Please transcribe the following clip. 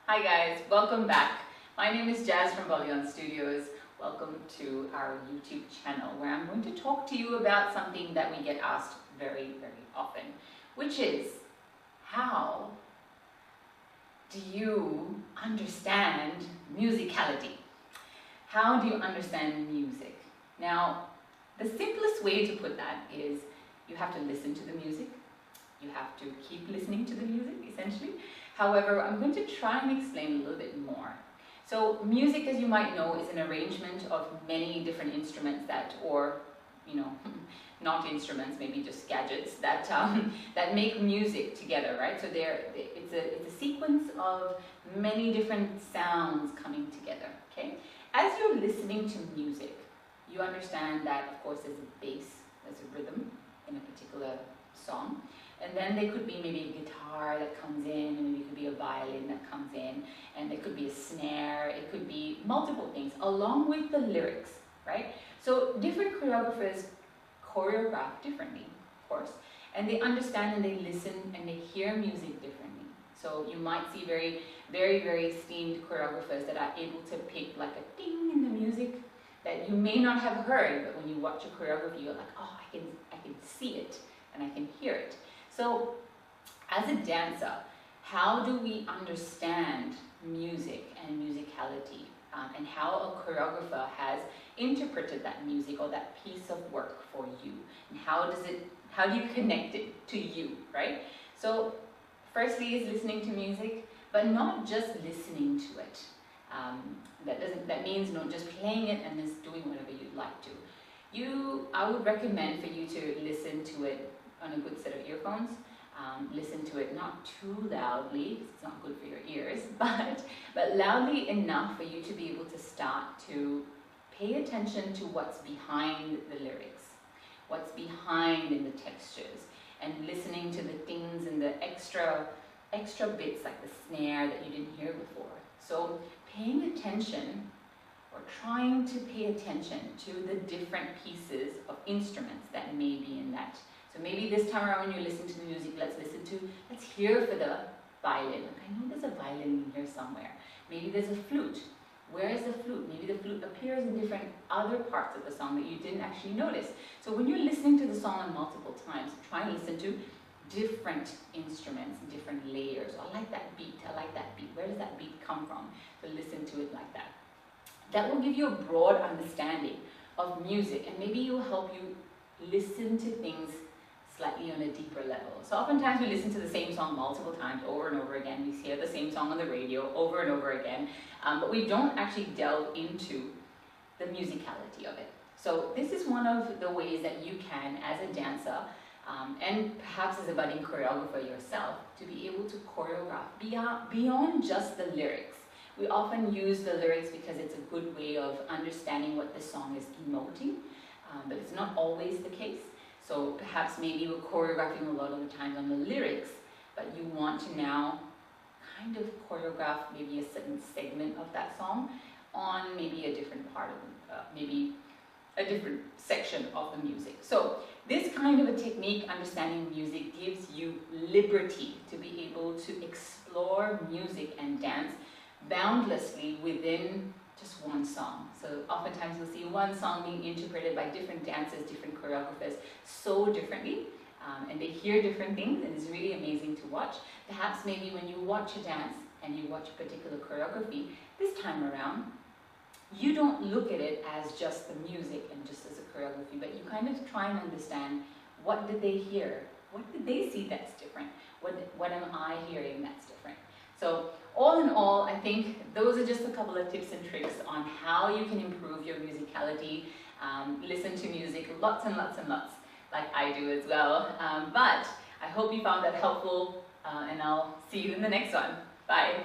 Hi guys, welcome back. My name is Jazz from BollyOn Studios. Welcome to our YouTube channel where I'm going to talk to you about something that we get asked very, very often, which is how do you understand musicality? How do you understand music? Now, the simplest way to put that is you have to listen to the music. You have to keep listening to the music, essentially. However, I'm going to try and explain a little bit more. So music, as you might know, is an arrangement of many different instruments or not instruments, maybe just gadgets that make music together, right? So it's a sequence of many different sounds coming together, okay? As you're listening to music, you understand that, of course, there's a bass, there's a rhythm in a particular song. And then there could be maybe a guitar that comes in, and maybe it could be a violin that comes in, and there could be a snare, it could be multiple things, along with the lyrics, right? So different choreographers choreograph differently, of course, and they understand and they listen and they hear music differently. So you might see very, very, very esteemed choreographers that are able to pick like a ding in the music that you may not have heard, but when you watch a choreography, you're like, oh, I can see it and I can hear it. So, as a dancer, how do we understand music and musicality, and how a choreographer has interpreted that music or that piece of work for you, and how do you connect it to you, right? So, firstly is listening to music, but not just listening to it. That means not just playing it and just doing whatever you'd like to. I would recommend for you to listen to it on a good set of earphones. Listen to it not too loudly, it's not good for your ears, but loudly enough for you to be able to start to pay attention to what's behind the lyrics, what's behind in the textures, and listening to the things and the extra bits like the snare that you didn't hear before. So paying attention or trying to pay attention to the different pieces of instruments that may be in that. So maybe this time around when you listen to the music, let's hear for the violin. I know there's a violin in here somewhere. Maybe there's a flute. Where is the flute? Maybe the flute appears in different other parts of the song that you didn't actually notice. So when you're listening to the song multiple times, try and listen to different instruments, different layers. I like that beat. Where does that beat come from? So listen to it like that. That will give you a broad understanding of music, and maybe it will help you listen to things slightly on a deeper level. So oftentimes we listen to the same song multiple times over and over again. We hear the same song on the radio over and over again, but we don't actually delve into the musicality of it. So this is one of the ways that you can, as a dancer, and perhaps as a budding choreographer yourself, to be able to choreograph beyond just the lyrics. We often use the lyrics because it's a good way of understanding what the song is emoting, but it's not always the case. So perhaps maybe we're choreographing a lot of the times on the lyrics, but you want to now kind of choreograph maybe a certain segment of that song on maybe a different part of maybe a different section of the music. So this kind of a technique, understanding music, gives you liberty to be able to explore music and dance boundlessly within just one song. So oftentimes you'll see one song being interpreted by different dancers, different choreographers, so differently, and they hear different things, and it's really amazing to watch. Perhaps maybe when you watch a dance and you watch a particular choreography, this time around, you don't look at it as just the music and just as a choreography, but you kind of try and understand, what did they hear? What did they see that's different? What am I hearing that's different? So all in all, I think those are just a couple of tips and tricks on how you can improve your musicality. Listen to music lots and lots and lots, like I do as well. But I hope you found that helpful, and I'll see you in the next one. Bye.